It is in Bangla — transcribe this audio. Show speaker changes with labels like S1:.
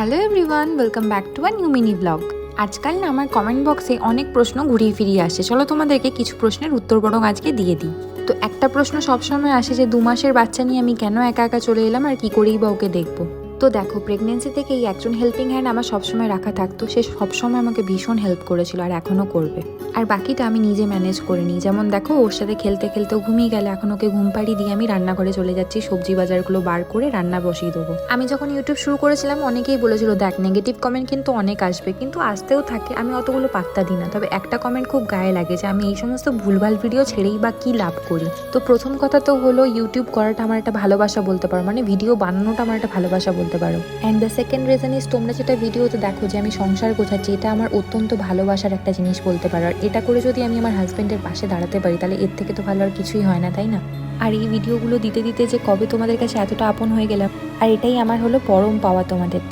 S1: Hello everyone, welcome back to a new mini blog. আজকাল না আমার কমেন্ট বক্সে অনেক প্রশ্ন ঘুরিয়ে ফিরিয়ে আসে। চলো তোমাদেরকে কিছু প্রশ্নের উত্তর বরং আজকে দিয়ে দিই। তো একটা প্রশ্ন সবসময় আসে যে 2 মাসের বাচ্চা নিয়ে আমি কেন একা একা চলে এলাম আর কি করেই বা ওকে দেখবো। তো দেখো, প্রেগনেন্সি থেকে এই একজন হেল্পিং হ্যান্ড আমার সবসময় রাখা থাকতো। সে সবসময় আমাকে ভীষণ হেল্প করেছিল আর এখনও করবে। আর বাকিটা আমি নিজে ম্যানেজ করে নিই। যেমন দেখো, ওর সাথে খেলতে খেলতেও ঘুমিয়ে গেলে এখন ওকে ঘুম পাড়িয়ে দিয়ে আমি রান্নাঘরে চলে যাচ্ছি, সবজি বাজারগুলো বার করে রান্না বসিয়ে দেবো। আমি যখন ইউটিউব শুরু করেছিলাম অনেকেই বলেছিল দেখ, নেগেটিভ কমেন্ট কিন্তু অনেক আসবে, কিন্তু আসতেও থাকে, আমি অতগুলো পাত্তা দিই না। তবে একটা কমেন্ট খুব গায়ে লাগে যে আমি এই সমস্ত ভুলভাল ভিডিও ছেড়েই বা কী লাভ করি। তো প্রথম কথা তো হলো, ইউটিউব করাটা আমার একটা ভালোবাসা বলতে পারো, মানে ভিডিও বানানোটা আমার একটা ভালোবাসা বলতে পারো। And the second reason is, তোমরা যেটা ভিডিওতে দেখো যে আমি সংসার গোছাচ্ছি, এটা আমার অত্যন্ত ভালোবাসার একটা জিনিস বলতে পারো। আর এটা করে যদি আমি আমার হাজব্যান্ডের পাশে দাঁড়াতে পারি তাহলে এর থেকে তো ভালো আর কিছুই হয় না, তাই না? আর এই ভিডিওগুলো দিতে দিতে যে কবে তোমাদের কাছে এতটা আপন হয়ে গেলাম, আর এটাই আমার হলো পরম পাওয়া তোমাদের থেকে।